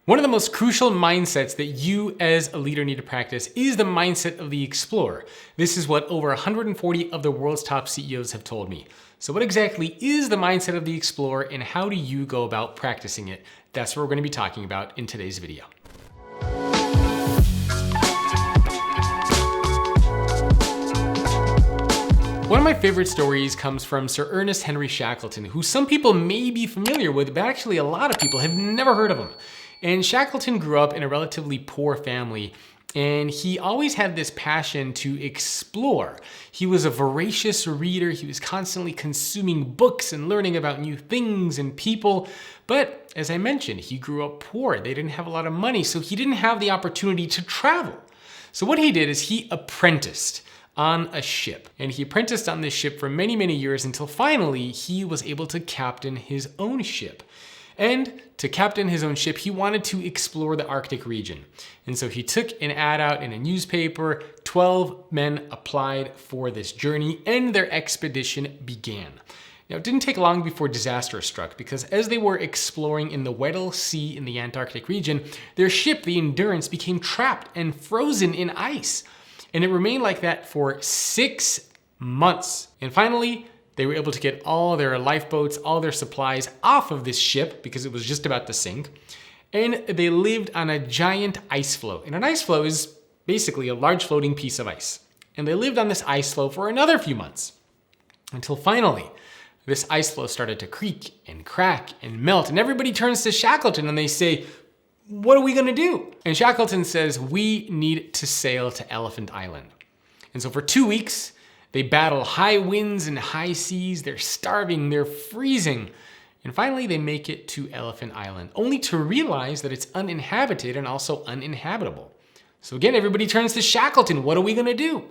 One of the most crucial mindsets that you as a leader need to practice is the mindset of the explorer. This is what over 140 of the world's top CEOs have told me. So what exactly is the mindset of the explorer and how do you go about practicing it? That's what we're going to be talking about in today's video. One of my favorite stories comes from Sir Ernest Henry Shackleton, who some people may be familiar with, but actually a lot of people have never heard of him. And Shackleton grew up in a relatively poor family, and he always had this passion to explore. He was a voracious reader. He was constantly consuming books and learning about new things and people. But as I mentioned, he grew up poor. They didn't have a lot of money, so he didn't have the opportunity to travel. So what he did is he apprenticed on a ship. And he apprenticed on this ship for many, many years until finally he was able to captain his own ship. And to captain his own ship, he wanted to explore the Arctic region. And so he took an ad out in a newspaper. 12 men applied for this journey and their expedition began. Now, it didn't take long before disaster struck because as they were exploring in the Weddell Sea in the Antarctic region, their ship, the Endurance, became trapped and frozen in ice. And it remained like that for 6 months. And finally, they were able to get all their lifeboats, all their supplies off of this ship because it was just about to sink. And they lived on a giant ice floe. And an ice floe is basically a large floating piece of ice. And they lived on this ice floe for another few months until finally this ice floe started to creak and crack and melt. And everybody turns to Shackleton and they say, "What are we going to do?" And Shackleton says, "We need to sail to Elephant Island." And so for 2 weeks, they battle high winds and high seas. They're starving, they're freezing. And finally, they make it to Elephant Island, only to realize that it's uninhabited and also uninhabitable. So again, everybody turns to Shackleton. What are we going to do?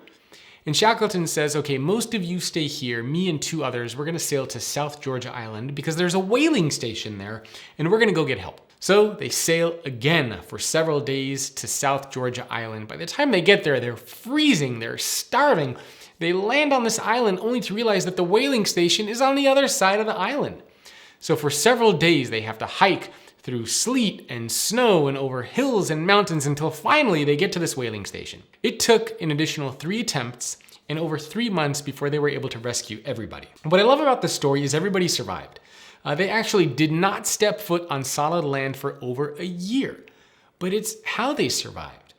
And Shackleton says, okay, most of you stay here. Me and 2 others, we're going to sail to South Georgia Island because there's a whaling station there, and we're going to go get help. So they sail again for several days to South Georgia Island. By the time they get there, they're freezing, they're starving. They land on this island only to realize that the whaling station is on the other side of the island. So for several days, they have to hike through sleet and snow and over hills and mountains until finally they get to this whaling station. It took an additional 3 attempts and over 3 months before they were able to rescue everybody. What I love about this story is everybody survived. They actually did not step foot on solid land for over a year, but it's how they survived.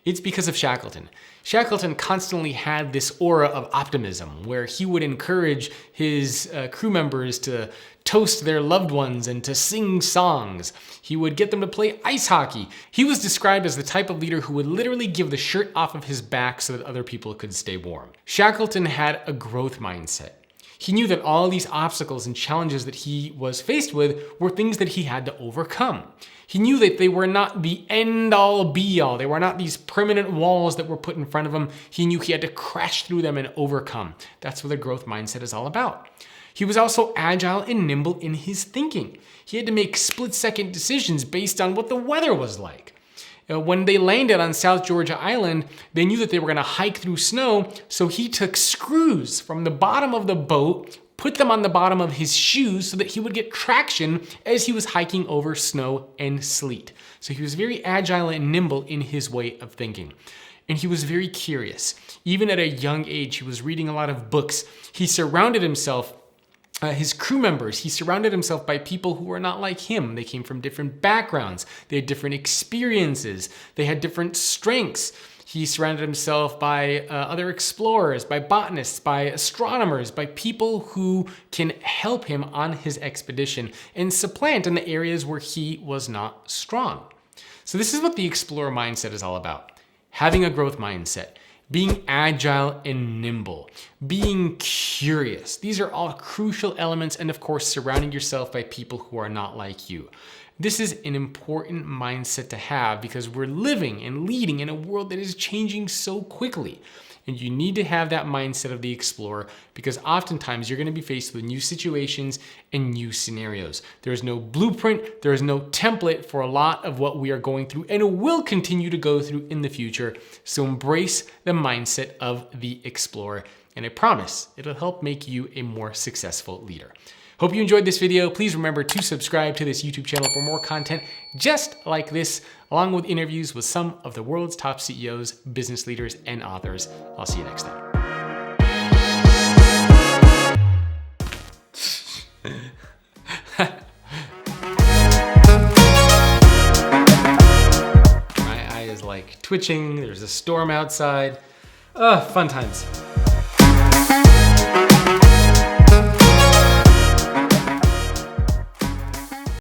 It's because of Shackleton. Shackleton constantly had this aura of optimism where he would encourage his crew members to toast their loved ones and to sing songs. He would get them to play ice hockey. He was described as the type of leader who would literally give the shirt off of his back so that other people could stay warm. Shackleton had a growth mindset. He knew that all these obstacles and challenges that he was faced with were things that he had to overcome. He knew that they were not the end-all be-all. They were not these permanent walls that were put in front of him. He knew he had to crash through them and overcome. That's what the growth mindset is all about. He was also agile and nimble in his thinking. He had to make split-second decisions based on what the weather was like. When they landed on South Georgia Island, they knew that they were going to hike through snow, so he took screws from the bottom of the boat, put them on the bottom of his shoes so that he would get traction as he was hiking over snow and sleet. So he was very agile and nimble in his way of thinking. And he was very curious. Even at a young age, he was reading a lot of books. He surrounded himself his crew members, he surrounded himself by people who were not like him. They came from different backgrounds. They had different experiences. They had different strengths. He surrounded himself by other explorers, by botanists, by astronomers, by people who can help him on his expedition and supplant in the areas where he was not strong. So this is what the explorer mindset is all about. Having a growth mindset. Being agile and nimble, being curious. These are all crucial elements, and of course, surrounding yourself by people who are not like you. This is an important mindset to have because we're living and leading in a world that is changing so quickly. And you need to have that mindset of the explorer because oftentimes you're going to be faced with new situations and new scenarios. There is no blueprint, there is no template for a lot of what we are going through and will continue to go through in the future. So embrace the mindset of the explorer, and I promise it'll help make you a more successful leader. Hope you enjoyed this video. Please remember to subscribe to this YouTube channel for more content just like this, along with interviews with some of the world's top CEOs, business leaders, and authors. I'll see you next time. My eye is like twitching. There's a storm outside. Fun times.